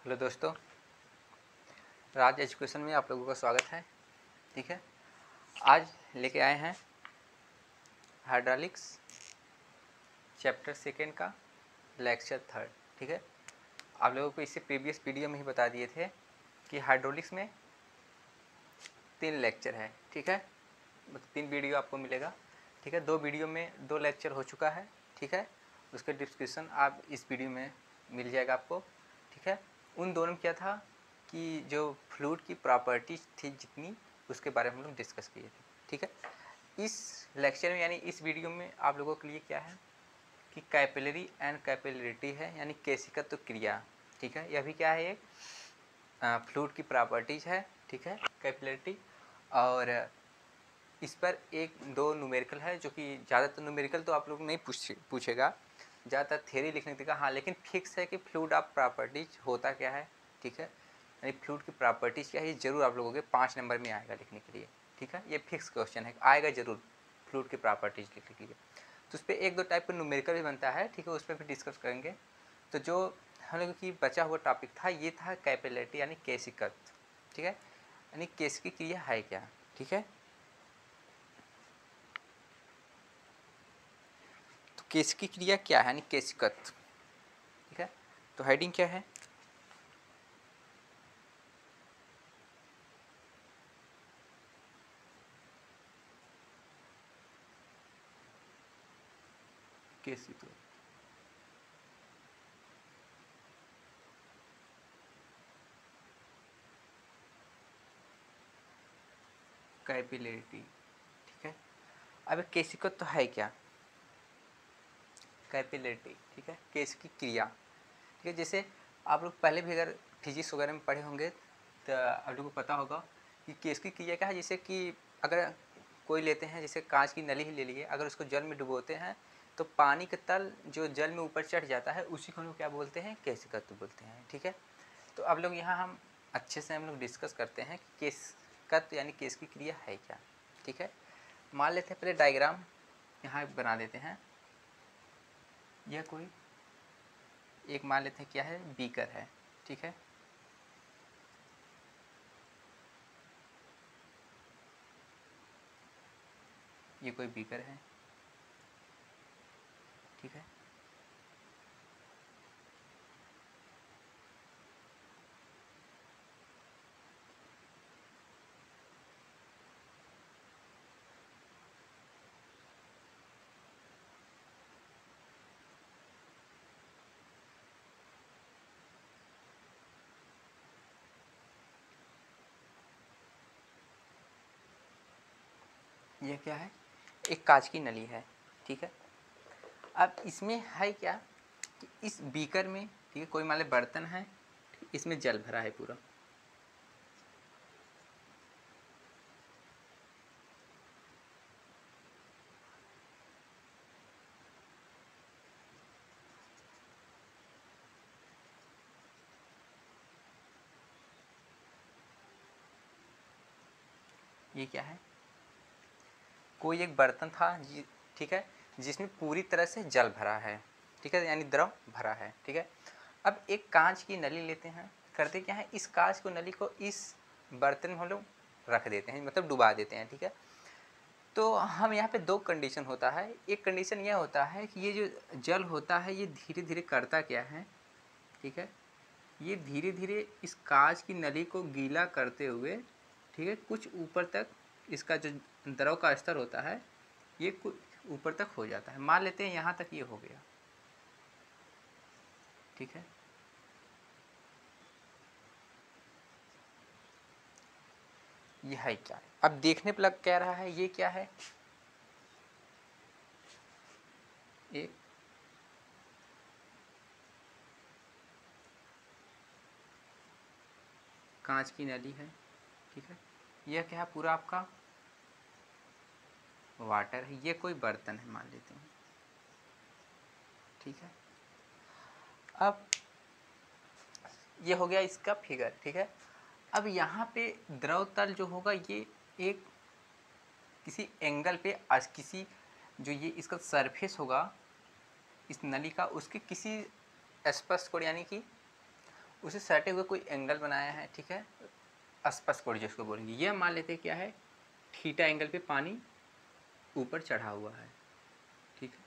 Hello दोस्तों, राज education में आप लोगों का स्वागत है। ठीक है, आज लेके आए हैं हाइड्रोलिक्स चैप्टर सेकेंड का लेक्चर थर्ड। ठीक है, आप लोगों को इससे प्रीवियस वीडियो में ही बता दिए थे कि हाइड्रोलिक्स में 3 लेक्चर है। ठीक है, 3 वीडियो आपको मिलेगा। ठीक है, 2 वीडियो में 2 लेक्चर हो चुका है। ठीक है, उसका डिस्क्रिप्शन आप इस वीडियो में मिल जाएगा आपको। ठीक है, उन दोनों में क्या था कि जो फ्लूइड की प्रॉपर्टीज थी जितनी, उसके बारे में हम लोग डिस्कस किए थे। ठीक है, इस लेक्चर में यानी इस वीडियो में आप लोगों के लिए क्या है कि कैपिलरी एंड कैपिलरिटी है, यानी केशिकत्व क्रिया। ठीक है, यह भी क्या है, एक फ्लूइड की प्रॉपर्टीज है। ठीक है, कैपिलरिटी, और इस पर 1-2 न्यूमेरिकल है, जो कि ज़्यादातर न्यूमेरिकल तो आप लोग नहीं पूछेगा, ज़्यादातर थ्योरी लिखने देगा। हाँ, लेकिन फिक्स है कि फ्लूइड ऑफ प्रॉपर्टीज होता क्या है। ठीक है, यानी फ्लूइड की प्रॉपर्टीज क्या है, ये जरूर आप लोगों के 5 नंबर में आएगा लिखने के लिए। ठीक है, ये फिक्स क्वेश्चन है, आएगा जरूर फ्लूइड की प्रॉपर्टीज लिखने के लिए। तो उस पर 1-2 टाइप का न्यूमेरिकल भी बनता है। ठीक है, उस पर भी डिस्कस करेंगे। तो जो हम लोगों की बचा हुआ टॉपिक था, ये था कैपिलरिटी यानी केशिकत्व। ठीक है, यानी केशिकी क्रिया है क्या। ठीक है, तो केशिकी क्रिया क्या है, यानी केशिकत्व। ठीक है, तो हेडिंग क्या है, केशिकत्व। कैपिलरिटी। ठीक है, अब केशिकत्व तो है क्या, कैपिलरिटी। ठीक है, केशिकी क्रिया। ठीक है, जैसे आप लोग पहले भी अगर फिजिक्स वगैरह में पढ़े होंगे तो आप लोगों को पता होगा कि केशिकी क्रिया क्या है। जैसे कि अगर कोई लेते हैं, जैसे कांच की नली ही ले लिए, अगर उसको जल में डुबोते हैं तो पानी का तल जो जल में ऊपर चढ़ जाता है, उसी को हम लोग क्या बोलते हैं, केशिकत्व बोलते हैं। ठीक है, तो अब लोग यहाँ हम अच्छे से हम लोग डिस्कस करते हैं कि केशिकत्व यानी केशिकी क्रिया है क्या। ठीक है, मान लेते हैं, पहले डायग्राम यहाँ बना देते हैं। यह कोई एक मान लेते हैं क्या है, बीकर है। ठीक है, ये कोई बीकर है। ठीक है, ये क्या है, एक कांच की नली है। ठीक है, अब इसमें है क्या कि इस बीकर में, ठीक है, कोई मान लो बर्तन है, इसमें जल भरा है पूरा। ये क्या है, कोई एक बर्तन था जी। ठीक है, जिसमें पूरी तरह से जल भरा है। ठीक है, यानी द्रव भरा है। ठीक है, अब एक कांच की नली लेते हैं, करते क्या है, इस कांच को नली को इस बर्तन में हम लोग रख देते हैं, मतलब डुबा देते हैं। ठीक है, तो हम यहाँ पे 2 कंडीशन होता है। एक कंडीशन यह होता है कि ये जो जल होता है, ये धीरे धीरे करता क्या है, ठीक है, ये धीरे धीरे इस कांच की नली को गीला करते हुए, ठीक है, कुछ ऊपर तक इसका जो द्रव का स्तर होता है, ये कुछ ऊपर तक हो जाता है। मान लेते हैं यहाँ तक ये हो गया। ठीक है, ये है क्या, अब देखने पर लग क्या रहा है, ये क्या है, एक कांच की नली है। ठीक है, यह क्या है, पूरा आपका वाटर है। ये कोई बर्तन है मान लेते हैं। ठीक है, अब ये हो गया इसका फिगर। ठीक है, अब यहाँ पे द्रव तल जो होगा, ये एक किसी एंगल पे आज किसी जो ये इसका सरफेस होगा इस नली का, उसके किसी स्पर्श कोण यानी कि उसे सटे हुए कोई एंगल बनाया है, ठीक है, स्पर्श कोण जिसको बोलेंगे। यह मान लेते हैं क्या है, थीटा एंगल पे पानी ऊपर चढ़ा हुआ है, ठीक है।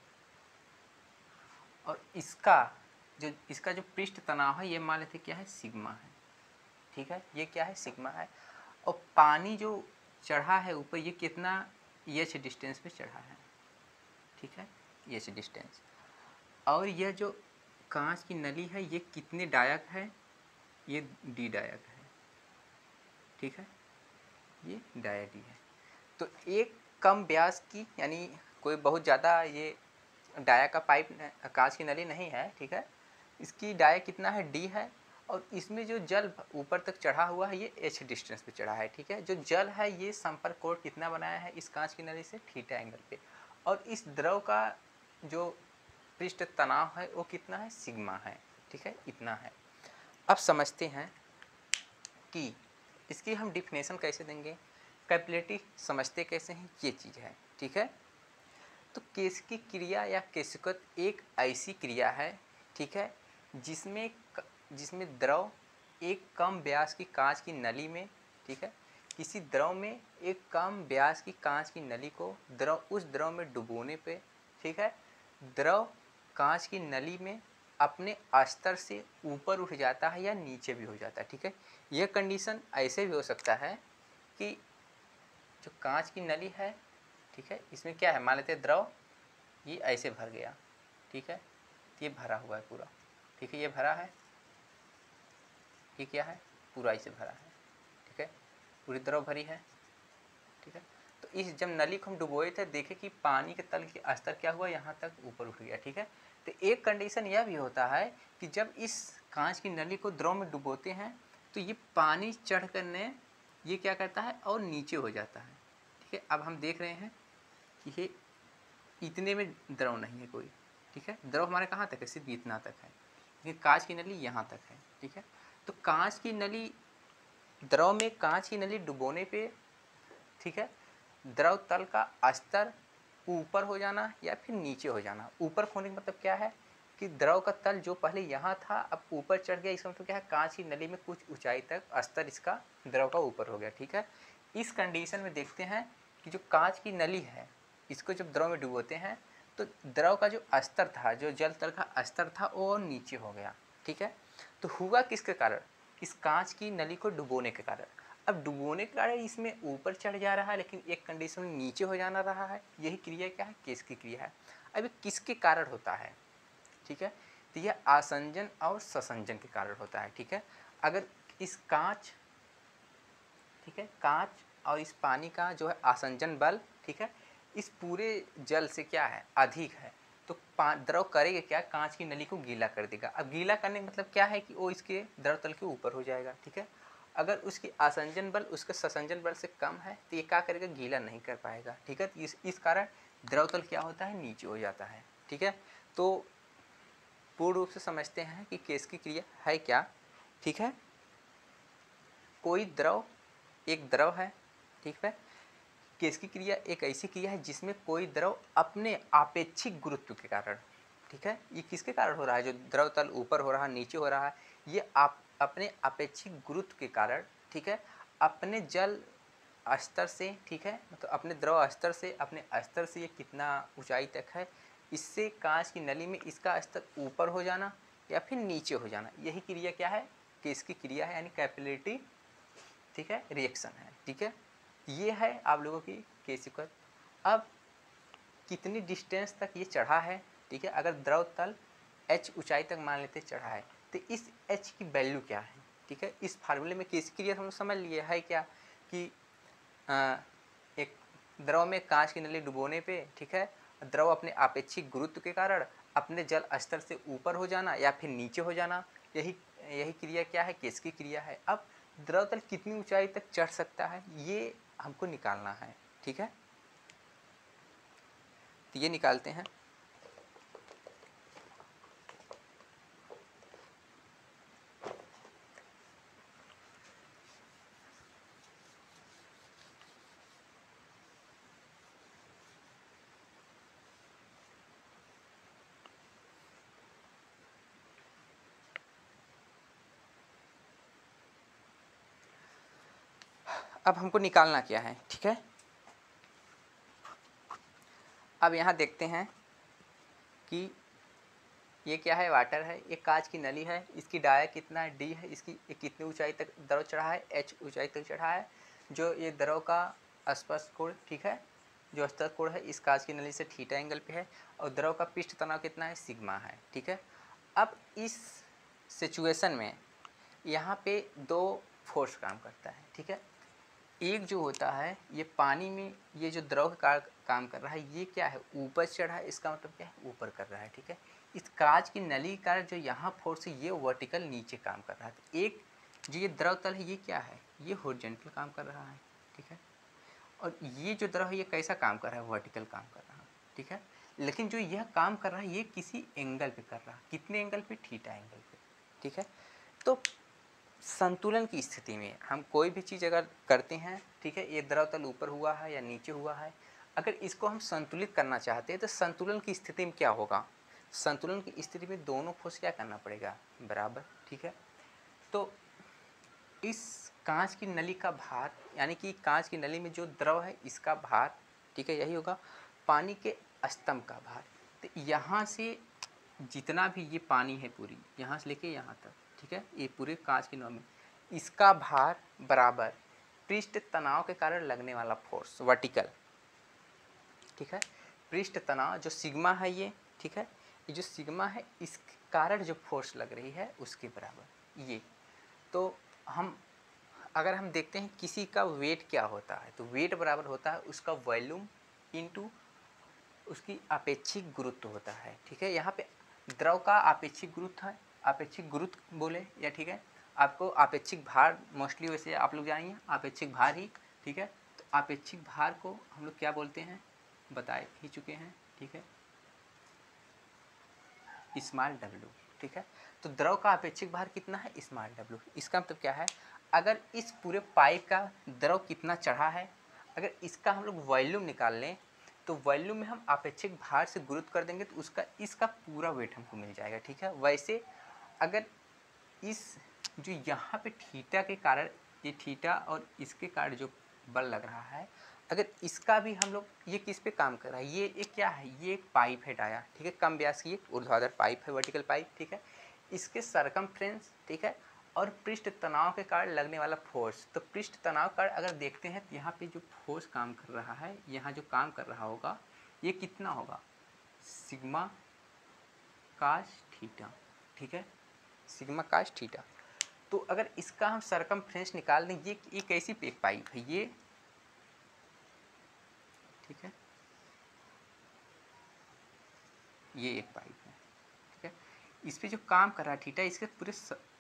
और इसका जो पृष्ठ तनाव है ये मान लेते क्या है, सिग्मा है, ठीक है। ये क्या है, सिग्मा है। और पानी जो चढ़ा है ऊपर, ये कितना एच डिस्टेंस पे चढ़ा है, ठीक है, एच डिस्टेंस। और यह जो कांच की नली है ये कितने डायक है, ये डी डायक है, ठीक है, ये डाया डी है। तो एक कम व्यास की, यानी कोई बहुत ज़्यादा ये डाया का पाइप कांच की नली नहीं है, ठीक है। इसकी डाया कितना है, डी है। और इसमें जो जल ऊपर तक चढ़ा हुआ है ये एच डिस्टेंस पे चढ़ा है, ठीक है। जो जल है ये संपर्क कोण कितना बनाया है इस कांच की नली से, थीटा एंगल पे। और इस द्रव का जो पृष्ठ तनाव है वो कितना है, सिग्मा है, ठीक है, इतना है। अब समझते हैं कि इसकी हम डिफिनेशन कैसे देंगे, कैपिलरिटी समझते कैसे हैं, ये चीज़ है, ठीक है। तो केशिकी क्रिया या केशिकत एक ऐसी क्रिया है, ठीक है, जिसमें द्रव एक कम व्यास की कांच की नली में, ठीक है, किसी द्रव में एक कम व्यास की कांच की नली को उस द्रव में डुबोने पे, ठीक है, द्रव कांच की नली में अपने स्तर से ऊपर उठ जाता है या नीचे भी हो जाता है, ठीक है। यह कंडीशन ऐसे भी हो सकता है कि जो कांच की नली है, ठीक है, इसमें क्या है, मान लेते हैं द्रव ये ऐसे भर गया, ठीक है, ये भरा हुआ है पूरा, ठीक है, ये भरा है, ये क्या है, पूरा ऐसे भरा है, ठीक है, पूरी द्रव भरी है, ठीक है। तो इस जब नली को हम डुबोए थे, देखे कि पानी के तल की स्तर क्या हुआ, यहाँ तक ऊपर उठ गया, ठीक है। तो एक कंडीशन यह भी होता है कि जब इस कांच की नली को द्रव में डुबोते हैं तो ये पानी चढ़ करने ये क्या करता है और नीचे हो जाता है, ठीक है। अब हम देख रहे हैं कि ये इतने में द्रव नहीं है कोई, ठीक है, द्रव हमारे कहाँ तक है, सिर्फ इतना तक है, लेकिन कांच की नली यहाँ तक है, ठीक है। तो कांच की नली, द्रव में कांच की नली डुबोने पे, ठीक है, द्रव तल का स्तर ऊपर हो जाना या फिर नीचे हो जाना। ऊपर होने का मतलब क्या है कि द्रव का तल जो पहले यहाँ था अब ऊपर चढ़ गया, इसका मतलब क्या है, कांच की नली में कुछ ऊंचाई तक स्तर इसका द्रव का ऊपर हो गया, ठीक है। इस कंडीशन में देखते हैं कि जो कांच की नली है इसको जब द्रव में डुबोते हैं तो द्रव का जो स्तर था, जो जल तल का स्तर था वो नीचे हो गया, ठीक है। तो हुआ किसके कारण, इस कांच की नली को डुबोने के कारण। अब डुबोने के कारण इसमें ऊपर चढ़ जा रहा है, लेकिन एक कंडीशन में नीचे हो जाना रहा है, यही क्रिया क्या है, केश की क्रिया है। अब किसके कारण होता है, ठीक है, तो यह आसंजन और ससंजन के कारण होता है, ठीक है। अगर इस कांच, ठीक है, कांच और इस पानी का जो है आसंजन बल, ठीक है, इस पूरे जल से क्या है, अधिक है, तो द्रव करेगा क्या, कांच की नली को गीला कर देगा। अब गीला करने का मतलब क्या है कि वो इसके द्रव तल के ऊपर हो जाएगा, ठीक है। अगर उसकी आसंजन बल उसके ससंजन बल से कम है तो ये क्या करेगा, गीला नहीं कर पाएगा, ठीक है। इस कारण द्रव तल क्या होता है, नीचे हो जाता है, ठीक है। तो पूर्ण रूप से समझते हैं कि केश की क्रिया है क्या, ठीक है। कोई द्रव, एक द्रव है, ठीक है, केश की क्रिया एक ऐसी क्रिया है जिसमें कोई द्रव अपने आपेक्षिक गुरुत्व के कारण, ठीक है, ये किसके कारण हो रहा है, जो द्रव तल ऊपर हो रहा है नीचे हो रहा है, ये आप अपने अपेक्षिक गुरुत्व के कारण, ठीक है, अपने जल स्तर से, ठीक है, मतलब अपने द्रव स्तर से, अपने स्तर से ये कितना ऊंचाई तक है, इससे कांच की नली में इसका स्तर ऊपर हो जाना या फिर नीचे हो जाना, यही क्रिया क्या है, केश की क्रिया है, यानी कैपिलरिटी, ठीक है, रिएक्शन है, ठीक है। ये है आप लोगों की केशिकत। अब कितनी डिस्टेंस तक ये चढ़ा है, ठीक है, अगर द्रव तल h ऊंचाई तक मान लेते चढ़ा है तो इस h की वैल्यू क्या है, ठीक है। इस फार्मूले में केश की क्रिया हम लोग समझ लिए है क्या कि एक द्रव में कांच की नली डुबोने पे, ठीक है, द्रव अपने आपेक्षिक गुरुत्व के कारण अपने जल स्तर से ऊपर हो जाना या फिर नीचे हो जाना, यही क्रिया क्या है, केश की क्रिया है। अब द्रव तल कितनी ऊंचाई तक चढ़ सकता है ये हमको निकालना है, ठीक है, तो ये निकालते हैं। अब हमको निकालना क्या है, ठीक है। अब यहाँ देखते हैं कि ये क्या है, वाटर है, ये कांच की नली है, इसकी डाया कितना है, डी है, इसकी ये कितनी ऊंचाई तक द्रव चढ़ा है, एच ऊंचाई तक चढ़ा है। जो ये द्रव का स्पर्श कोण, ठीक है, जो स्तर कोण है इस कांच की नली से थीटा एंगल पे है, और द्रव का पृष्ठ तनाव कितना है, सिग्मा है, ठीक है। अब इस सिचुएशन में यहाँ पे दो फोर्स काम करता है, ठीक है। एक जो होता है ये पानी में ये जो द्रव का काम कर रहा है, ये क्या है, ऊपर चढ़ा है, इसका मतलब क्या है, ऊपर कर रहा है, ठीक है। इस कांच की नली का जो यहाँ फोर्स है ये वर्टिकल नीचे काम कर रहा है। तो एक जो ये द्रव तल है ये क्या है, ये हॉरिजॉन्टल काम कर रहा है, ठीक है। और ये जो द्रव है ये कैसा काम कर रहा है, वर्टिकल काम कर रहा है, ठीक है। लेकिन जो यह काम कर रहा है ये किसी एंगल पे कर रहा है, कितने एंगल पे, थीटा एंगल पे, ठीक है। तो संतुलन की स्थिति में हम कोई भी चीज़ अगर करते हैं, ठीक है, ये द्रव तल ऊपर हुआ है या नीचे हुआ है, अगर इसको हम संतुलित करना चाहते हैं तो संतुलन की स्थिति में क्या होगा, संतुलन की स्थिति में दोनों फोर्स क्या करना पड़ेगा, बराबर, ठीक है। तो इस कांच की नली का भार, यानी कि कांच की नली में जो द्रव है इसका भार, ठीक है, यही होगा पानी के स्तंभ का भार। तो यहाँ से जितना भी ये पानी है पूरी, यहाँ से लेके यहाँ तक, ठीक है, ये पूरे कांच की नली में इसका भार बराबर पृष्ठ तनाव के कारण लगने वाला फोर्स वर्टिकल, ठीक है। पृष्ठ तनाव जो सिग्मा है ये, ठीक है, ये जो सिग्मा है इस कारण जो फोर्स लग रही है उसके बराबर ये। तो हम अगर हम देखते हैं किसी का वेट क्या होता है, तो वेट बराबर होता है उसका वॉल्यूम इनटू उसकी आपेक्षिक गुरुत्व होता है, ठीक है। यहाँ पे द्रव का आपेक्षिक गुरुत्व है, आपेक्षिक गुरुत्व बोले या, ठीक है, आपको आपेक्षिक भार मोस्टली वैसे आप लोग जानिए आपेक्षिक भार ही, ठीक है। तो आपेक्षिक भार को हम लोग क्या बोलते हैं, बता ही चुके हैं, ठीक है, स्मॉल डब्ल्यू, ठीक है। तो द्रव का अपेक्षिक भार कितना है, स्मॉल डब्ल्यू। इसका मतलब क्या है, अगर इस पूरे पाइप का द्रव कितना चढ़ा है, अगर इसका हम लोग वॉल्यूम निकाल लें तो वॉल्यूम में हम अपेक्षिक भार से गुरुत्व कर देंगे तो उसका इसका पूरा वेट हमको मिल जाएगा, ठीक है। वैसे अगर इस जो यहाँ पे थीटा के कारण, ये थीटा और इसके कारण जो बल लग रहा है, अगर इसका भी हम लोग, ये किस पे काम कर रहा है, ये एक क्या है, ये एक पाइप है डाया, ठीक है, कम व्यास की एक ऊर्ध्वाधर पाइप है, वर्टिकल पाइप, ठीक है। इसके सरकमफ्रेंस, ठीक है, और पृष्ठ तनाव के कारण लगने वाला फोर्स, तो पृष्ठ तनाव कारण अगर देखते हैं तो यहाँ पे जो फोर्स काम कर रहा है, यहाँ जो काम कर रहा होगा ये कितना होगा, सिग्मा काश थीटा, ठीक है, सिग्मा काश थीटा। तो अगर इसका हम सरकमफ्रेंस निकाल दें, ये कैसी एक पाइप है ये, ठीक है, ये एक पाइप है, ठीक है। इस पे जो काम कर रहा है थीटा, इसके पूरे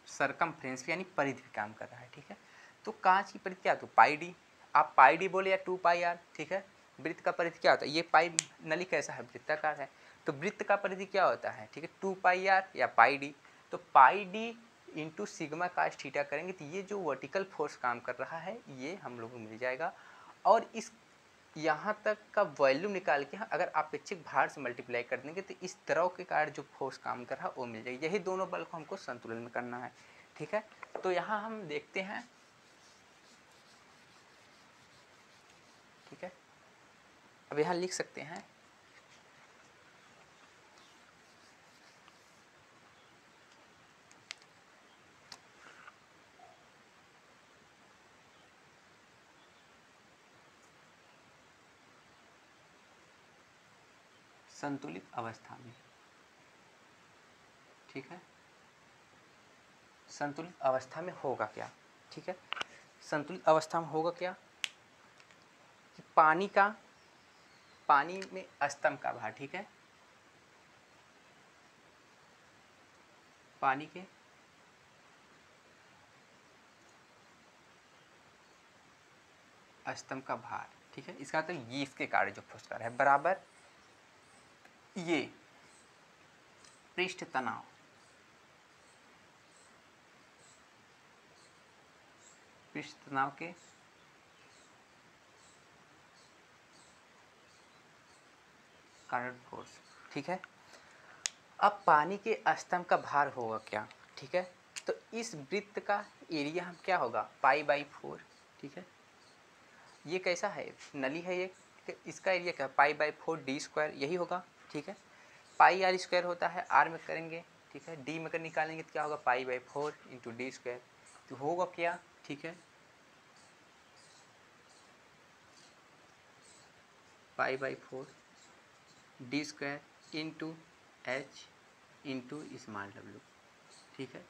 सरकमफ्रेंस यानी परिधि पे काम कर रहा है, ठीक है। तो कांच की परिधि क्या, तो पाई डी, आप पाई डी बोले या 2 पाई आर, ठीक है। वृत्त का परिधि क्या होता है, ये पाइप नली कैसा है, वृत्ताकार है, तो वृत्त का परिधि क्या होता है, ठीक है, 2 पाई आर या पाई डी। तो pi D into sigma cos theta करेंगे तो ये जो वर्टिकल फोर्स काम कर रहा है ये हम लोगों को मिल जाएगा। और इस यहाँ तक का वॉल्यूम निकाल के अगर अपेक्षिक भार से मल्टीप्लाई कर देंगे तो इस द्रव के कारण जो फोर्स काम कर रहा है वो मिल जाएगी। यही दोनों बल को हमको संतुलन में करना है, ठीक है। तो यहाँ हम देखते हैं, ठीक है, अब यहाँ लिख सकते हैं संतुलित अवस्था में, ठीक है, संतुलित अवस्था में होगा क्या, ठीक है। संतुलित अवस्था में होगा क्या कि पानी में स्तंभ का भार, ठीक है, पानी के स्तंभ का भार, ठीक है, इसका तो ये इसके कारण जो फोर्स कर रहा है बराबर ये पृष्ठ तनाव, पृष्ठ तनाव के कारण फोर्स, ठीक है। अब पानी के स्तंभ का भार होगा क्या, ठीक है, तो इस वृत्त का एरिया हम क्या होगा पाई बाई 4, ठीक है, ये कैसा है, नली है ये, इसका एरिया क्या, पाई/4 डी स्क्वायर यही होगा, ठीक है। पाई आर स्क्वायर होता है, आर में करेंगे, ठीक है, डी में कर निकालेंगे तो क्या होगा, पाई/4 इंटू डी स्क्वायर, तो होगा क्या, ठीक है, pi by four D square into H into small W, ठीक है।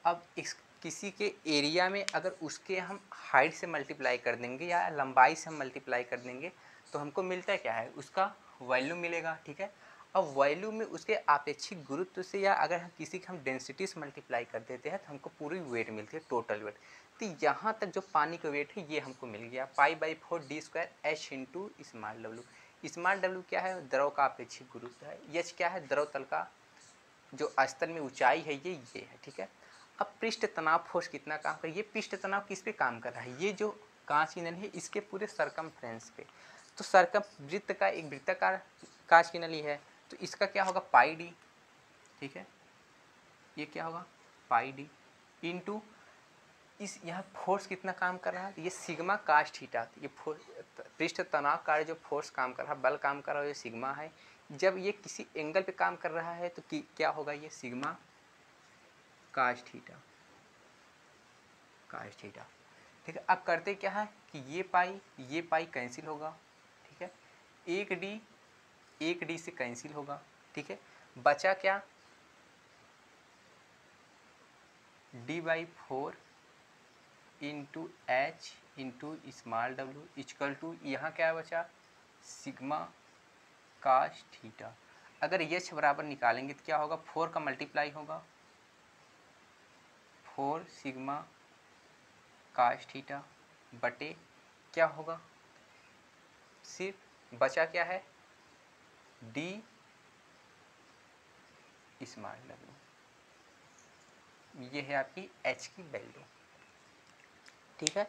अब इस किसी के एरिया में अगर उसके हम हाइट से मल्टीप्लाई कर देंगे या लंबाई से हम मल्टीप्लाई कर देंगे तो हमको मिलता क्या है, उसका वैल्यू मिलेगा, ठीक है। अब वैल्यू में उसके आपेक्षिक गुरुत्व से या अगर हम किसी का हम डेंसिटी से मल्टीप्लाई कर देते हैं तो हमको पूरी वेट मिलती है, टोटल वेट। तो यहाँ तक जो पानी का वेट है ये हमको मिल गया, pi by four D square H into small W. Small W क्या है, द्रव का आपेक्षिक गुरुत्व है, एच क्या है, द्रव तल का जो स्तर में ऊंचाई है ये है, ठीक है। अब पृष्ठ तनाव फोर्स कितना काम कर, ये पृष्ठ तनाव किस पे काम कर रहा है, ये जो कांच की नली है इसके पूरे सरकमफ्रेंस पे। तो सरकमवृत्त का एक वृत्ताकार कांच की नली है तो इसका क्या होगा, पाई डी, ठीक है, ये क्या होगा, पाई डी इंटू इस यहाँ फोर्स कितना काम कर रहा है, ये सिग्मा काश थीटा, ये पृष्ठ तनाव कार्य जो फोर्स काम कर रहा है, बल काम कर रहा है, ये सिग्मा है। जब ये किसी एंगल पे काम कर रहा है तो क्या होगा, ये सिग्मा काश थीटा, काश थीटा, ठीक है। अब करते क्या है कि ये पाई कैंसिल होगा, ठीक है, एक डी से कैंसिल होगा, ठीक है। बचा क्या, d/4 into H into small W equal to यहाँ क्या बचा, सिग्मा काश थीटा। अगर एच बराबर निकालेंगे तो क्या होगा, 4 का मल्टीप्लाई होगा, 4 सिग्मा काश थीटा बटे क्या होगा, सिर्फ बचा क्या है, डी स्मॉल डब्ल्यू, ये है आपकी एच की वैल्यू, ठीक है।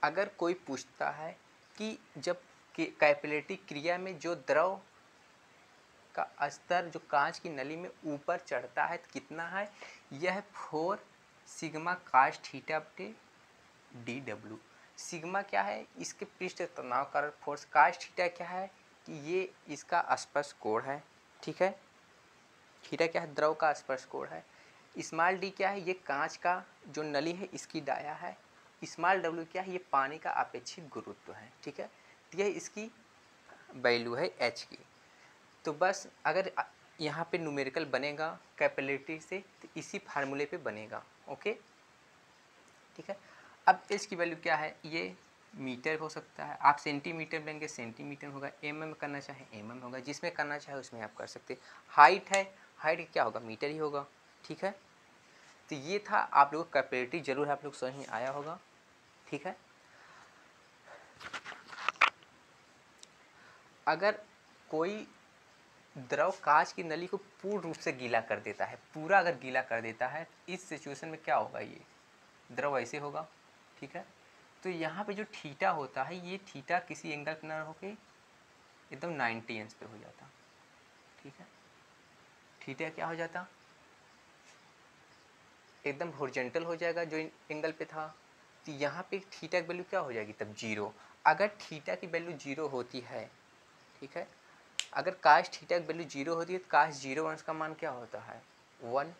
अगर कोई पूछता है कि जब कैपिलरी क्रिया में जो द्रव का स्तर जो कांच की नली में ऊपर चढ़ता है तो कितना है, यह 4 सिग्मा काश थीटा बटे डी डब्ल्यू। सिग्मा क्या है, इसके पृष्ठ तनाव कारक फोर्स, काश थीटा क्या है कि ये इसका स्पर्श कोण है, ठीक है, थीटा क्या है, द्रव का स्पर्श कोण है। स्मॉल डी क्या है, ये कांच का जो नली है इसकी डाया है। स्मॉल डब्ल्यू क्या है, ये पानी का अपेक्षित गुरुत्व है, ठीक है। तो यह इसकी वैल्यू है एच की। तो बस अगर यहाँ पे न्यूमेरिकल बनेगा कैपिलरी से तो इसी फार्मूले पे बनेगा, ओके, ठीक है। अब एच की वैल्यू क्या है, ये मीटर हो सकता है, आप सेंटीमीटर लेंगे सेंटीमीटर होगा, mm करना चाहे mm होगा, जिसमें करना चाहे उसमें आप कर सकते। हाइट है, हाइट क्या होगा, मीटर ही होगा, ठीक है। तो ये था आप लोगों का कैपिलरी, जरूर आप लोग समझ में आया होगा, ठीक है। अगर कोई द्रव कांच की नली को पूर्ण रूप से गीला कर देता है, पूरा अगर गीला कर देता है, इस सिचुएशन में क्या होगा, ये द्रव ऐसे होगा, ठीक है। तो यहाँ पे जो थीटा होता है, ये थीटा किसी एंगल पर न होके एकदम 90 अंश पे हो जाता, ठीक है। थीटा क्या हो जाता, एकदम हॉरिजॉन्टल हो जाएगा जो एंगल पे था। तो यहाँ पे थीटा की वैल्यू क्या हो जाएगी, तब जीरो। अगर थीटा की वैल्यू जीरो होती है, ठीक है, अगर काश थीटा की वैल्यू जीरो होती है तो काश जीरो अंश का मान क्या होता है, 1,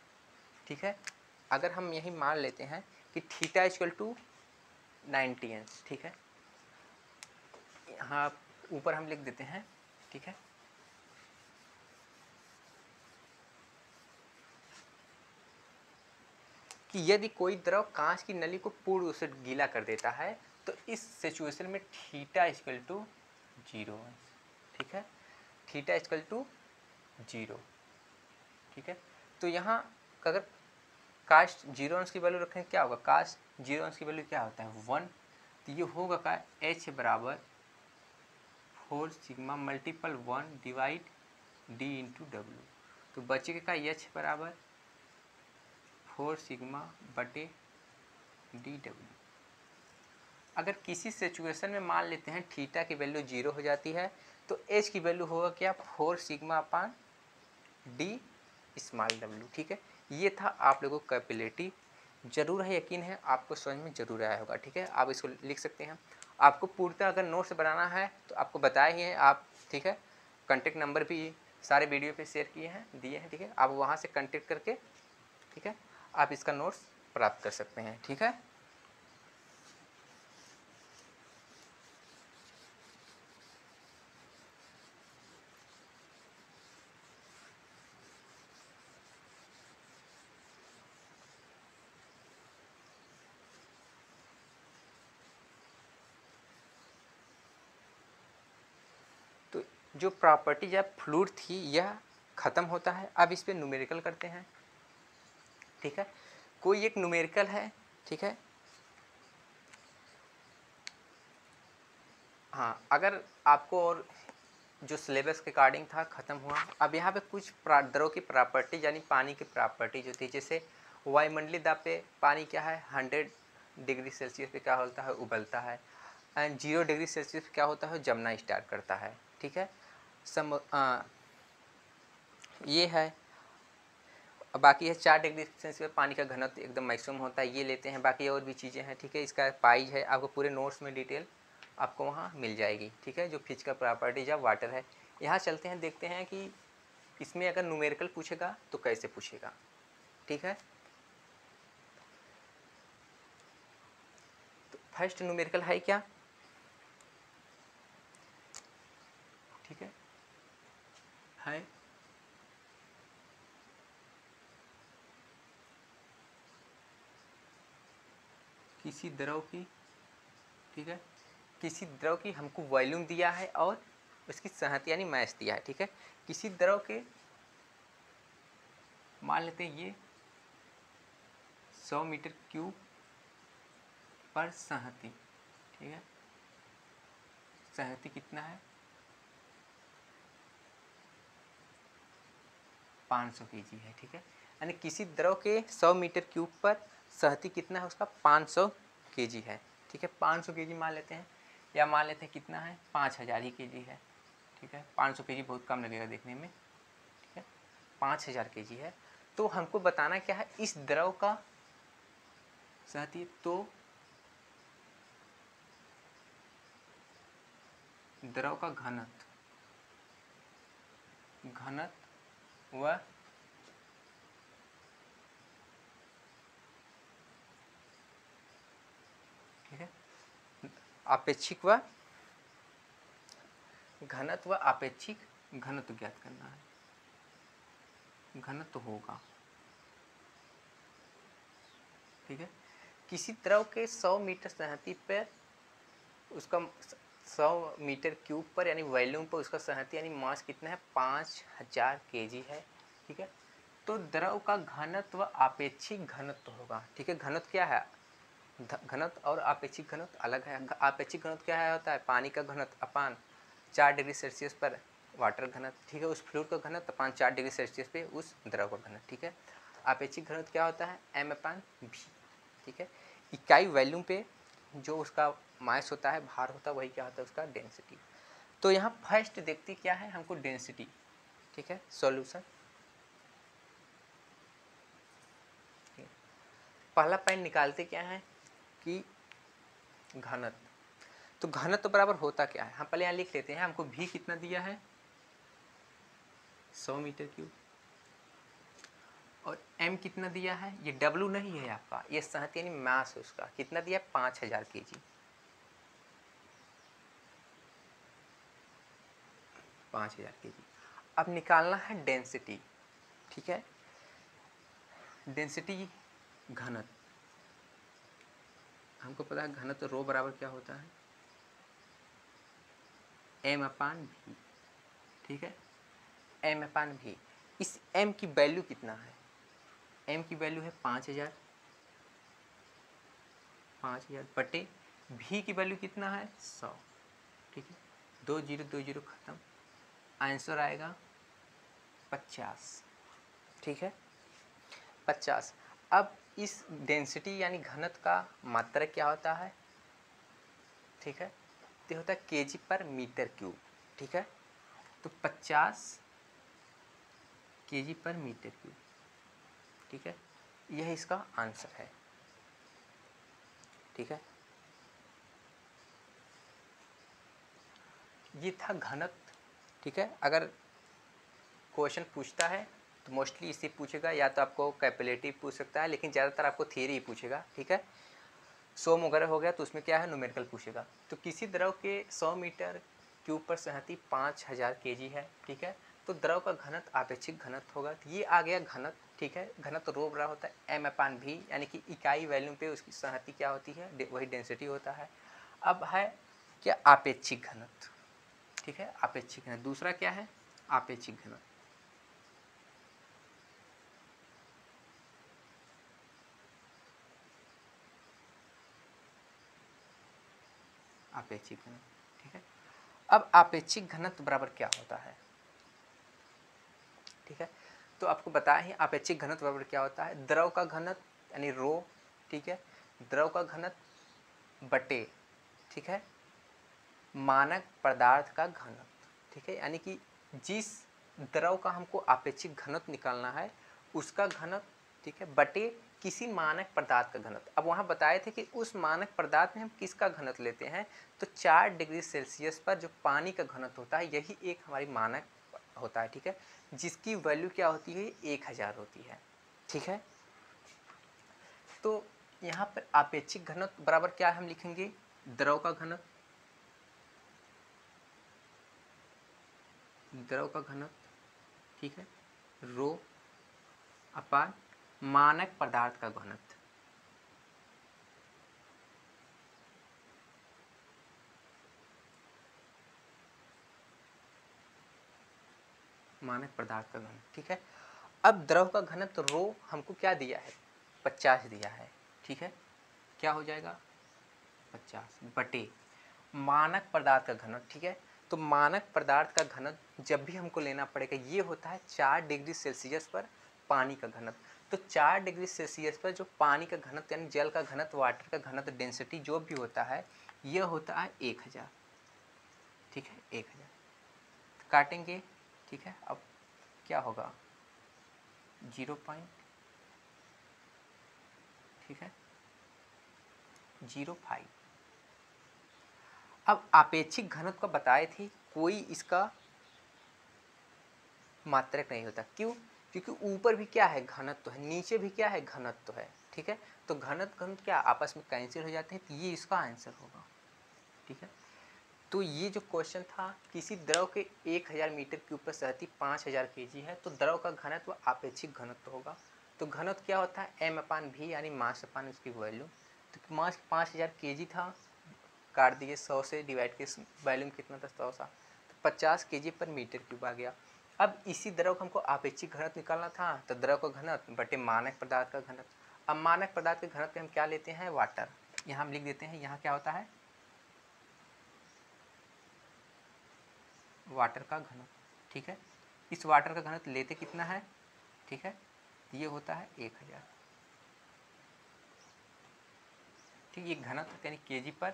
ठीक है। अगर हम यही मान लेते हैं कि थीटा इक्वल टू 90 अंश, ठीक है, यहाँ ऊपर हम लिख देते हैं, ठीक है। कि यदि कोई द्रव कांच की नली को पूर्ण रूप से गीला कर देता है तो इस सिचुएशन में थीटा इक्वल टू 0 अंश, ठीक है, थीटा इक्वल टू 0, ठीक है। तो यहाँ अगर काश 0 अंश की वैल्यू रखें क्या होगा, काश 0 अंश की वैल्यू क्या होता है, 1। तो ये होगा का एच बराबर 4 sigma multiple 1 divide D into W. तो बचेगा का एच बराबर 4 सिग्मा बटे डी डब्ल्यू। अगर किसी सिचुएशन में मान लेते हैं थीटा की वैल्यू 0 हो जाती है तो एच की वैल्यू होगा क्या, 4 सिग्मा अपान डी स्मॉल डब्ल्यू, ठीक है। ये था आप लोगों को कैपिलरी, जरूर है, यकीन है आपको समझ में जरूर आया होगा, ठीक है। आप इसको लिख सकते हैं। आपको पूर्णतः अगर नोट्स बनाना है तो आपको बताया ही है आप, ठीक है। कॉन्टेक्ट नंबर भी सारे वीडियो पे शेयर किए हैं, दिए हैं, ठीक है। आप वहाँ से कॉन्टेक्ट करके, ठीक है, आप इसका नोट्स प्राप्त कर सकते हैं, ठीक है। तो जो प्रॉपर्टीज ऑफ फ्लूइड थी यह ख़त्म होता है। अब इस पर न्यूमेरिकल करते हैं, ठीक है। कोई एक न्यूमेरिकल है, ठीक है। हाँ, अगर आपको और जो सिलेबस के अकॉर्डिंग था ख़त्म हुआ। अब यहाँ पे कुछ द्रव की प्रॉपर्टी यानी पानी की प्रॉपर्टी जो थी, जैसे वायुमंडलीय दाब पे पानी क्या है 100 डिग्री सेल्सियस पे क्या होता है, उबलता है। एंड 0 डिग्री सेल्सियस पे क्या होता है, जमना स्टार्ट करता है, ठीक है। ये है। बाकी है 4 डिग्री सेल्सियस पे पानी का घनत्व एकदम मैक्सिमम होता है, ये लेते हैं। बाकी और भी चीज़ें हैं, ठीक है। इसका पाइज है, आपको पूरे नोट्स में डिटेल आपको वहाँ मिल जाएगी, ठीक है। जो फिजिकल प्रॉपर्टीज ऑफ वाटर है। यहाँ चलते हैं, देखते हैं कि इसमें अगर न्यूमेरिकल पूछेगा तो कैसे पूछेगा, ठीक है। तो फर्स्ट न्यूमेरिकल है क्या, ठीक है किसी द्रव की, ठीक है, किसी द्रव की हमको वॉल्यूम दिया है और उसकी संहति यानी मास दिया है, ठीक है। किसी द्रव के मान लेते हैं ये 100 मीटर क्यूब पर संहति, ठीक है। संहति कितना है, 500 kg है, ठीक है। यानी किसी द्रव के 100 मीटर क्यूब पर संहति कितना है उसका, 500 kg है, ठीक है। 500 kg मान लेते हैं, या मान लेते हैं कितना है, 5000 ही kg है, ठीक है। 500 kg बहुत कम लगेगा देखने में, ठीक है। 5000 kg है। तो हमको बताना क्या है, इस द्रव का संहति, तो द्रव का घनत्व व ठीक है, आपेक्षिक व घनत्व व आपेक्षिक घनत्व ज्ञात करना है। घनत्व होगा, ठीक है। किसी द्रव के 100 मीटर संहति पर उसका 100 मीटर क्यूब पर यानी वॉल्यूम पर उसका संहति यानी मास कितना है, 5000 kg है, ठीक है। तो द्रव का घनत्व आपेक्षिक घनत्व होगा, ठीक है। घनत्व क्या है, घनत्व और आपेक्षिक घनत्व अलग है। आपेक्षिक घनत्व क्या है, होता है पानी का घनत्व अपान 4 डिग्री सेल्सियस पर वाटर घनत्व, ठीक है। उस फ्लूइड का घनत्व अपान 4 डिग्री सेल्सियस पे उस द्रव का घनत्व, ठीक है। आपेक्षिक घनत्व क्या होता है, m/v, ठीक है। इकाई वॉल्यूम पे जो उसका मास होता है, भार होता है, वही क्या होता है उसका डेंसिटी। तो यहाँ फर्स्ट देखते क्या है हमको, डेंसिटी, ठीक है। सॉल्यूशन, पहला पॉइंट निकालते क्या है कि घनत्व। तो घनत्व बराबर होता क्या है, हम पहले यहाँ लिख लेते हैं। हमको भी कितना दिया है, 100 मीटर क्यूब, और m कितना दिया है, ये w नहीं है आपका, ये संहति यानी मास है उसका, कितना दिया है, 5000 kg, 5000 kg। अब निकालना है डेंसिटी, ठीक है। डेंसिटी घनत्व, हमको पता है घनत्व रो बराबर क्या होता है, m/v, ठीक है। m/v, इस m की वैल्यू कितना है, m की वैल्यू है 5000 बटे v की वैल्यू कितना है, 100, ठीक है। 2 0 2 0 खत्म, आंसर आएगा 50, ठीक है, 50। अब इस डेंसिटी यानी घनत्व का मात्रक क्या होता है, ठीक है, तो होता है kg पर मीटर क्यूब, ठीक है। तो 50 kg पर मीटर क्यूब, ठीक है, यह इसका आंसर है, ठीक है। ये था घनत्व, ठीक है। अगर क्वेश्चन पूछता है तो मोस्टली इसी पूछेगा, या तो आपको कैपेबिलिटी पूछ सकता है, लेकिन ज़्यादातर आपको थियरी ही पूछेगा, ठीक है। 100 वगैरह हो गया तो उसमें क्या है, न्यूमेरिकल पूछेगा। तो किसी द्रव के 100 मीटर क्यूब पर सहती 5000 केजी है, ठीक है। तो द्रव का घनत्व आपेक्षिक घनत्व होगा। तो ये आ गया घनत्व, ठीक है। घनत्व रो बराबर होता है m/v, यानी कि इकाई वैल्यू पे उसकी सहती क्या होती है, वही डेंसिटी होता है। अब है क्या, आपेक्षिक घनत्व, ठीक है। आपेक्षिक घनत्व दूसरा क्या है, आपेक्षिक घनत्व। आपेक्षिक घनत्व, ठीक है। अब आपेक्षिक घनत्व बराबर क्या होता है, ठीक है। तो आपको बताया ही आपेक्षिक घनत्व बराबर क्या होता है, द्रव का घनत्व यानी रो, ठीक है, द्रव का घनत्व बटे, ठीक है, मानक पदार्थ का घनत्व, ठीक है। यानी कि जिस द्रव का हमको आपेक्षिक घनत्व निकालना है उसका घनत्व, ठीक है, बटे किसी मानक पदार्थ का घनत्व। अब वहाँ बताए थे कि उस मानक पदार्थ में हम किसका घनत्व लेते हैं, तो 4 डिग्री सेल्सियस पर जो पानी का घनत्व होता है यही एक हमारी मानक होता है, ठीक है, जिसकी वैल्यू क्या होती है, 1000 होती है, ठीक है। तो यहाँ पर आपेक्षिक घनत्व बराबर क्या हम लिखेंगे, द्रव का घनत्व, द्रव का घनत्व, ठीक है, रो अपान मानक पदार्थ का घनत्व, मानक पदार्थ का घनत्व, ठीक है। अब द्रव का घनत्व रो हमको क्या दिया है, 50 दिया है, ठीक है। क्या हो जाएगा, 50 बटे मानक पदार्थ का घनत्व, ठीक है। तो मानक पदार्थ का घनत्व जब भी हमको लेना पड़ेगा ये होता है 4 डिग्री सेल्सियस पर पानी का घनत्व। तो 4 डिग्री सेल्सियस पर जो पानी का घनत्व यानी जल का घनत्व, वाटर का घनत्व, डेंसिटी जो भी होता है यह होता है 1000, ठीक है, 1000 काटेंगे, ठीक है। अब क्या होगा, 0, ठीक है, 0.5। अब आपेक्षिक घनत्व का बताए थे कोई इसका मात्रक नहीं होता, क्यों, क्योंकि ऊपर भी क्या है, घनत्व है, नीचे भी क्या है, घनत्व है, ठीक है। तो घनत्व घनत्व क्या आपस में कैंसिल हो जाते हैं, तो ये इसका आंसर होगा, ठीक है। तो ये जो क्वेश्चन था, किसी द्रव के 1000 मीटर क्यूब पर सहती 5000 केजी है, तो द्रव का घनत्व आपेक्षिक घनत्व होगा। तो घनत्व क्या होता है, m/v, यानी मास अपान उसकी वैल्यू। तो मास 5000 केजी था, काट दिए 100 से डिवाइड के, वैल्यूम कितना था, 100 था, तो 50 केजी पर मीटर क्यूब आ गया। अब इसी द्रव को हमको आपेक्षिक घनत्व निकालना था, तो द्रव का घनत्व बटे मानक पदार्थ का घनत्व। अब मानक पदार्थ के घनत्व हम क्या लेते हैं, वाटर, यहाँ हम लिख देते हैं, यहाँ क्या होता है, वाटर का घनत्व, ठीक है। इस वाटर का घनत्व लेते कितना है, ठीक है, ये होता है 1000, ठीक। ये घनत्व यानी केजी पर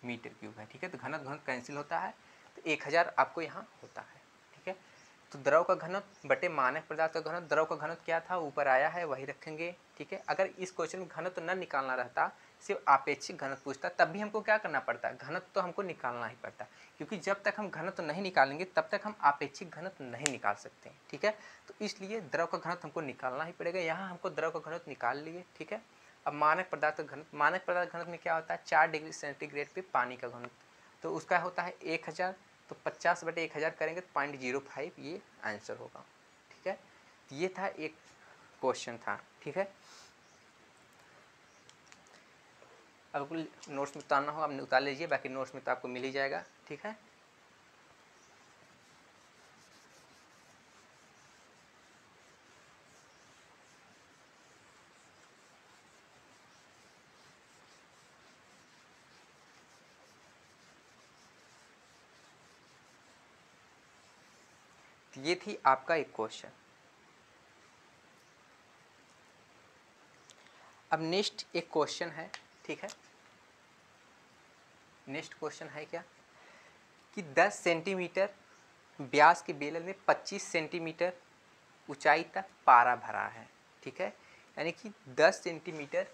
मीटर क्यूब है, ठीक है। तो घनत्व घनत्व कैंसिल होता है, तो 1000 आपको यहाँ होता है, ठीक है। तो द्रव का घनत्व बटे मानक पदार्थ का घनत्व, द्रव का घनत्व क्या था, ऊपर आया है वही रखेंगे, ठीक है। अगर इस क्वेश्चन में घनत्व न निकालना रहता, सिर्फ आपेक्षिक घनत्व पूछता, तब भी हमको क्या करना पड़ता, घनत्व तो हमको निकालना ही पड़ता, क्योंकि जब तक हम घनत्व नहीं निकालेंगे तब तक हम आपेक्षिक घनत्व नहीं निकाल सकते, ठीक है। तो इसलिए द्रव का घनत्व हमको निकालना ही पड़ेगा। यहाँ हमको द्रव का घनत्व निकाल लिए, ठीक है। अब मानक पदार्थ का घनत्व, मानक पदार्थ घनत्व में क्या होता है, 4 डिग्री सेंटीग्रेड पे पानी का घनत्व, तो उसका होता है 1000, तो 50 बटे 1000 करेंगे तो 0.05 ये आंसर होगा, ठीक है। ये था एक क्वेश्चन था, ठीक है। अब नोट्स में उतारना हो आपने उतार लीजिए, बाकी नोट्स में तो आपको मिल ही जाएगा, ठीक है। तो ये थी आपका एक क्वेश्चन। अब नेक्स्ट एक क्वेश्चन है, ठीक है। नेक्स्ट क्वेश्चन है क्या, कि 10 सेंटीमीटर व्यास के बेलन में 25 सेंटीमीटर ऊंचाई तक पारा भरा है, ठीक है। यानी कि 10 सेंटीमीटर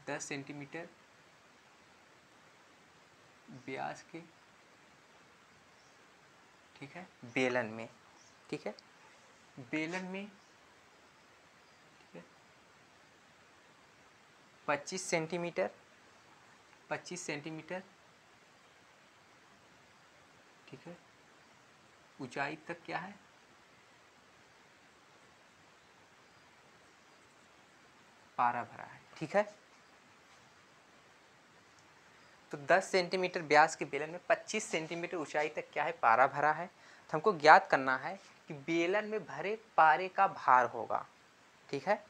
10 सेंटीमीटर व्यास के, ठीक है, बेलन में, ठीक है, बेलन में, ठीक है, 25 सेंटीमीटर, 25 सेंटीमीटर, ठीक है, ऊंचाई तक क्या है, पारा भरा है, ठीक है। तो 10 सेंटीमीटर व्यास के बेलन में 25 सेंटीमीटर ऊंचाई तक क्या है, पारा भरा है। तो हमको ज्ञात करना है कि बेलन में भरे पारे का भार होगा, ठीक है।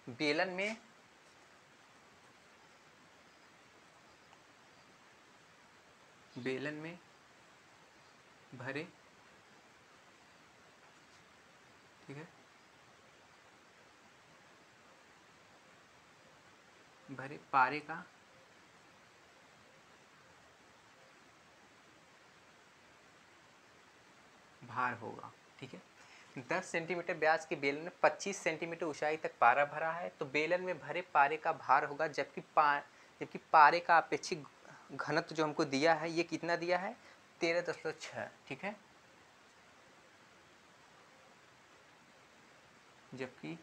बेलन में भरे, ठीक है, भरे पारे का भार होगा, ठीक है। 10 सेंटीमीटर व्यास के बेलन में 25 सेंटीमीटर ऊंचाई तक पारा भरा है, तो बेलन में भरे पारे का भार होगा, जबकि पारे का अपेक्षित घनत्व जो हमको दिया है ये कितना दिया है, 13.6, ठीक है। जबकि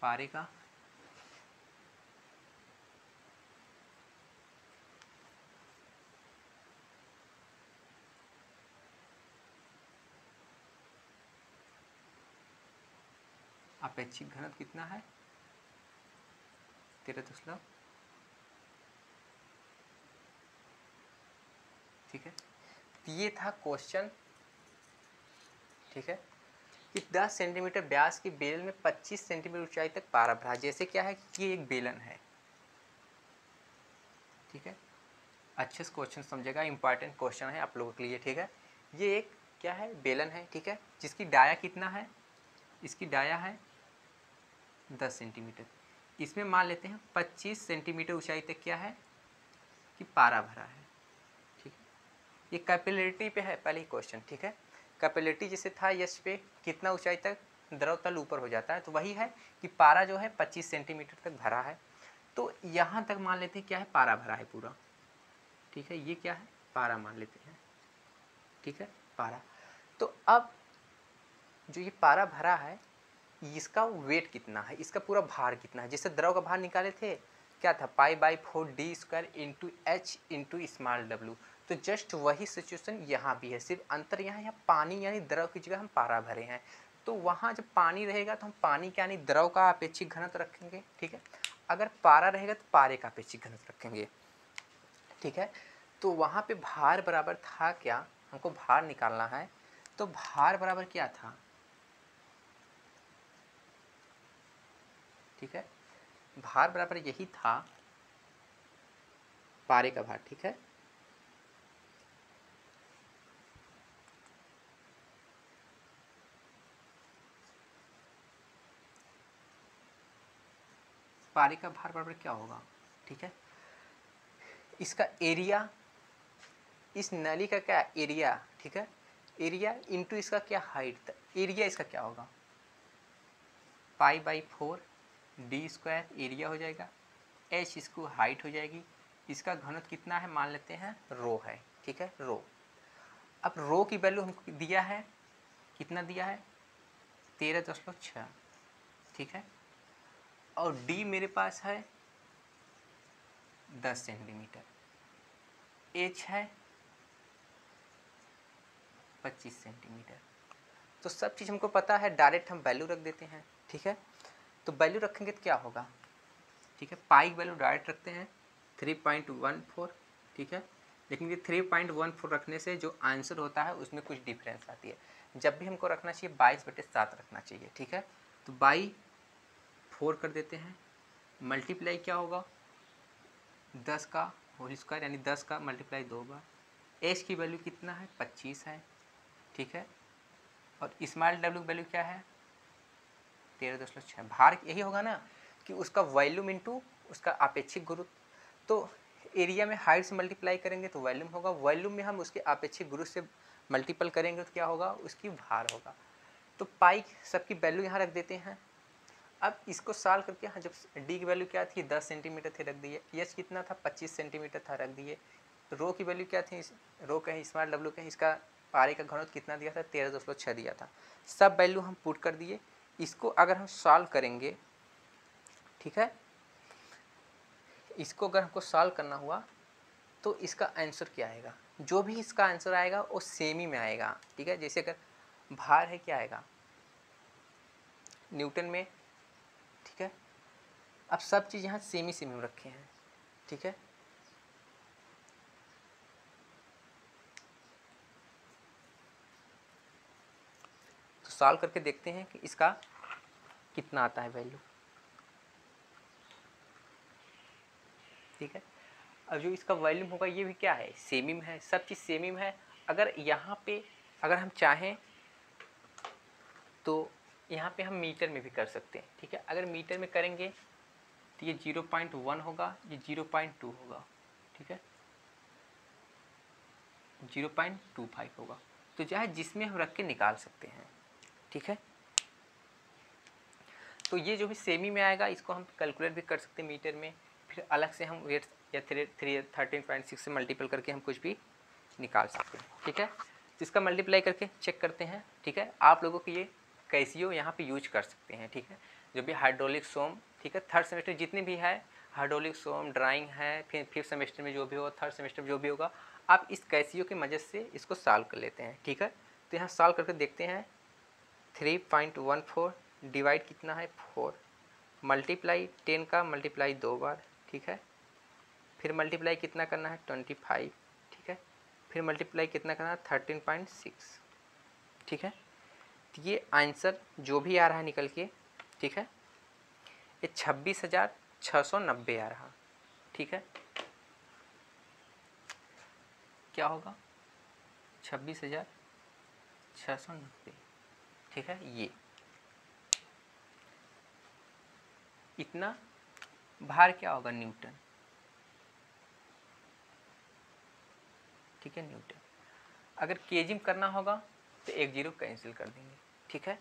पारे का अपेक्षित घनत्व कितना है, 13, ठीक है। ये था क्वेश्चन, ठीक है, कि 10 सेंटीमीटर व्यास की बेलन में 25 सेंटीमीटर ऊंचाई तक पारा भरा। जैसे क्या है कि ये एक बेलन है, ठीक है, अच्छे से क्वेश्चन समझेगा, इंपॉर्टेंट क्वेश्चन है आप लोगों के लिए, ठीक है। ये एक क्या है, बेलन है, ठीक है, जिसकी डाया कितना है, इसकी डाया है 10 सेंटीमीटर। इसमें मान लेते हैं 25 सेंटीमीटर ऊंचाई तक क्या है कि पारा भरा है, ठीक है। ये कैपिलरिटी पे है पहले ही क्वेश्चन, ठीक है। कैपिलरिटी जैसे था यस पे कितना ऊंचाई तक द्रव तल ऊपर हो जाता है, तो वही है कि पारा जो है 25 सेंटीमीटर तक भरा है। तो यहाँ तक मान लेते हैं क्या है, पारा भरा है पूरा, ठीक है। ये क्या है, पारा मान लेते हैं, ठीक है, पारा। तो अब जो ये पारा भरा है इसका वेट कितना है, इसका पूरा भार कितना है। जैसे द्रव का भार निकाले थे क्या था, π/4 d² into h into small w। तो जस्ट वही सिचुएशन यहाँ भी है, सिर्फ अंतर यहाँ पानी यानी द्रव की जगह हम पारा भरे हैं। तो वहाँ जब पानी रहेगा तो हम पानी के यानी द्रव का अपेक्षित घनत्व रखेंगे, ठीक है। अगर पारा रहेगा तो पारे का अपेक्षित घनत्व रखेंगे, ठीक है। तो वहाँ पे भार बराबर था क्या, हमको भार निकालना है, तो भार बराबर क्या था, ठीक है, भार बराबर यही था पारे का भार, ठीक है। पारे का भार बराबर क्या होगा, ठीक है, इसका एरिया, इस नली का क्या एरिया, ठीक है, एरिया इंटू इसका क्या हाइट, एरिया इसका क्या होगा, π/4 d² एरिया हो जाएगा, h इसको हाइट हो जाएगी, इसका घनत्व कितना है मान लेते हैं रो है, ठीक है, रो। अब रो की वैल्यू हमको दिया है, कितना दिया है, 13.6, ठीक है। और d मेरे पास है 10 सेंटीमीटर, h है 25 सेंटीमीटर। तो सब चीज़ हमको पता है, डायरेक्ट हम वैल्यू रख देते हैं, ठीक है। तो वैल्यू रखेंगे तो क्या होगा, ठीक है, पाई की वैल्यू डायरेक्ट रखते हैं 3.14, ठीक है। लेकिन ये 3.14 रखने से जो आंसर होता है उसमें कुछ डिफरेंस आती है। जब भी हमको रखना चाहिए 22/7 रखना चाहिए, ठीक है। तो 4 कर देते हैं, मल्टीप्लाई क्या होगा 10 का होल स्क्वायर यानी 10 का मल्टीप्लाई 2 बार। एच की वैल्यू कितना है 25 है, ठीक है। और स्मॉल डब्ल्यू की वैल्यू क्या है 13.6। भार यही होगा ना कि उसका वॉल्यूम इंटू उसका अपेक्षित गुरुत्व। तो एरिया में हाइट से मल्टीप्लाई करेंगे तो वॉल्यूम होगा, वॉल्यूम में हम उसके अपेक्षित गुरुत्व से मल्टीपल करेंगे तो क्या होगा, उसकी भार होगा। तो पाई सबकी वैल्यू यहाँ रख देते हैं। अब इसको सॉल्व करके हाँ, जब डी की वैल्यू क्या थी 10 सेंटीमीटर थी, रख दिए। एच कितना था 25 सेंटीमीटर था, रख दिए। रो की वैल्यू क्या थी, रो कहें स्मॉल डब्ल्यू कहें, इसका पारे का घनत्व कितना दिया था 13.6 दिया था। सब वैल्यू हम पुट कर दिए। इसको अगर हम सॉल्व करेंगे, ठीक है, इसको अगर हमको सॉल्व करना हुआ तो इसका आंसर क्या आएगा, जो भी इसका आंसर आएगा वो सेमी में आएगा। ठीक है, जैसे अगर भार है क्या आएगा न्यूटन में। ठीक है, अब सब चीज़ यहाँ सेमी में रखे हैं। ठीक है, तो सॉल्व करके देखते हैं कि इसका कितना आता है वैल्यू। ठीक है, अब जो इसका वॉल्यूम होगा ये भी क्या है सेमी में है, सब चीज़ सेमी में है। अगर यहाँ पे अगर हम चाहें तो यहाँ पे हम मीटर में भी कर सकते हैं। ठीक है, अगर मीटर में करेंगे तो ये 0.1 होगा, ये 0.2 होगा। ठीक है, 0.25 होगा, तो चाहे जिसमें हम रख के निकाल सकते हैं। ठीक है, तो ये जो भी सेमी में आएगा इसको हम कैलकुलेट भी कर सकते हैं मीटर में, फिर अलग से हम वेट या 13.6 से मल्टीपल करके हम कुछ भी निकाल सकते हैं। ठीक है, तो इसका मल्टीप्लाई करके चेक करते हैं। ठीक है, आप लोगों को ये कैसियो यहाँ पे यूज कर सकते हैं। ठीक है, जो भी हाइड्रोलिक सोम, ठीक है, थर्ड सेमेस्टर जितने भी है हाइड्रोलिक सोम ड्राइंग है, फिर फिफ्थ सेमेस्टर में जो भी होगा, थर्ड सेमेस्टर में जो भी होगा, आप इस कैसियो की मदद से इसको सॉल्व कर लेते हैं। ठीक है, तो यहाँ सॉल्व करके देखते हैं। 3.14 डिवाइड कितना है 4, मल्टीप्लाई 10 का मल्टीप्लाई 2 बार। ठीक है, फिर मल्टीप्लाई कितना करना है 25। ठीक है, फिर मल्टीप्लाई कितना करना है 13.6। ठीक है, तो ये आंसर जो भी आ रहा है निकल के, ठीक है, ये 26,690 आ रहा। ठीक है, क्या होगा 26,690। ठीक है, ये इतना भार क्या होगा न्यूटन। ठीक है, न्यूटन। अगर केजी में करना होगा तो एक जीरो कैंसिल कर देंगे। ठीक है,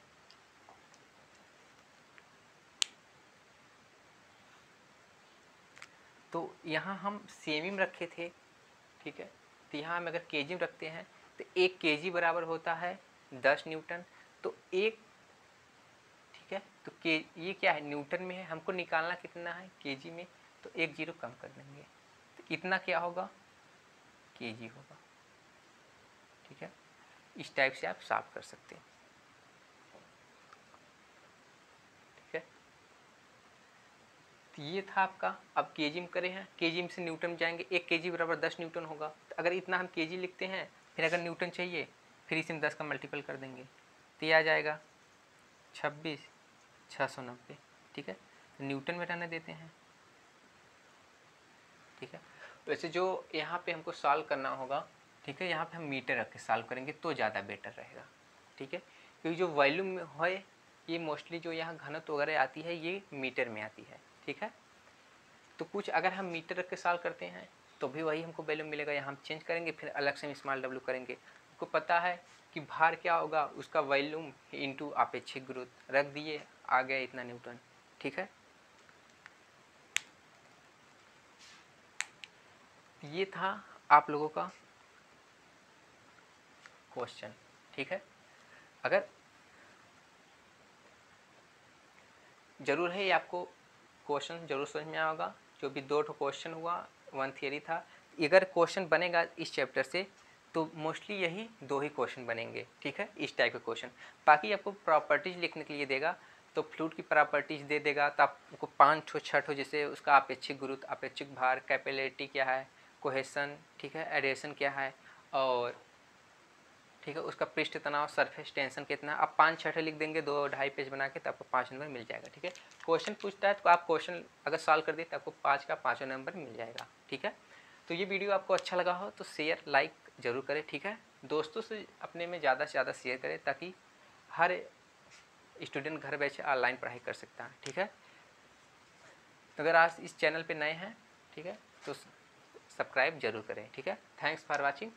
तो यहाँ हम सेमी में रखे थे। ठीक है, तो यहाँ हम अगर केजी में रखते हैं तो एक केजी बराबर होता है 10 न्यूटन। तो एक, ठीक है, तो के ये क्या है न्यूटन में है, हमको निकालना कितना है केजी में, तो एक जीरो कम कर देंगे तो इतना क्या होगा केजी होगा। ठीक है, इस टाइप से आप सॉल्व कर सकते हैं। ठीक है, तो ये था आपका। अब केजी में करे हैं, केजी में से न्यूटन में जाएंगे, एक केजी बराबर 10 न्यूटन होगा। तो अगर इतना हम केजी लिखते हैं, फिर अगर न्यूटन चाहिए फिर इसे 10 का मल्टीपल कर देंगे तो ये आ जाएगा 26,690। ठीक है, तो न्यूटन में रहने देते हैं। ठीक है, वैसे जो यहाँ पे हमको सॉल्व करना होगा, ठीक है, यहाँ पे हम मीटर रख के सॉल्व करेंगे तो ज़्यादा बेटर रहेगा। ठीक है, क्योंकि जो वॉल्यूम में है ये मोस्टली जो यहाँ घनत्व वगैरह आती है ये मीटर में आती है। ठीक है, तो कुछ अगर हम मीटर रख के सॉल्व करते हैं तो भी वही हमको वैल्यू मिलेगा। यहाँ हम चेंज करेंगे, फिर अलग से हम स्मॉल डब्ल्यू करेंगे। आपको पता है कि भार क्या होगा, उसका वॉल्यूम इंटू आपेक्षिक गुरुत्व, रख दिए आ गया इतना न्यूटन। ठीक है, ये था आप लोगों का क्वेश्चन। ठीक है, अगर जरूर है ये आपको क्वेश्चन जरूर समझ में आया होगा। जो भी 2 क्वेश्चन हुआ, 1 थियरी था। अगर क्वेश्चन बनेगा इस चैप्टर से तो मोस्टली यही 2 ही क्वेश्चन बनेंगे। ठीक है, इस टाइप के क्वेश्चन। बाकी आपको प्रॉपर्टीज लिखने के लिए देगा तो फ्लूइड की प्रॉपर्टीज दे देगा, तो आपको 5 6 जैसे उसका अपेक्षिक गुरुत्व, अपेक्षिक भार, कैपिलरिटी क्या है, कोहेसन, ठीक है, एडिशन क्या है, और ठीक है उसका पृष्ठ तनाव, सरफेस टेंशन कितना। आप 5 6 लिख देंगे 2-2.5 पेज बना के, तो आपको 5 नंबर मिल जाएगा। ठीक है, क्वेश्चन पूछता है तो आप क्वेश्चन अगर सॉल्व कर दिए तो आपको 5 का 5 नंबर मिल जाएगा। ठीक है, तो ये वीडियो आपको अच्छा लगा हो तो शेयर लाइक ज़रूर करें। ठीक है, दोस्तों से अपने में ज़्यादा से ज़्यादा शेयर करें ताकि हर स्टूडेंट घर बैठे ऑनलाइन पढ़ाई कर सकता है। ठीक है, अगर आज इस चैनल पे नए हैं, ठीक है, तो सब्सक्राइब जरूर करें। ठीक है, थैंक्स फॉर वॉचिंग।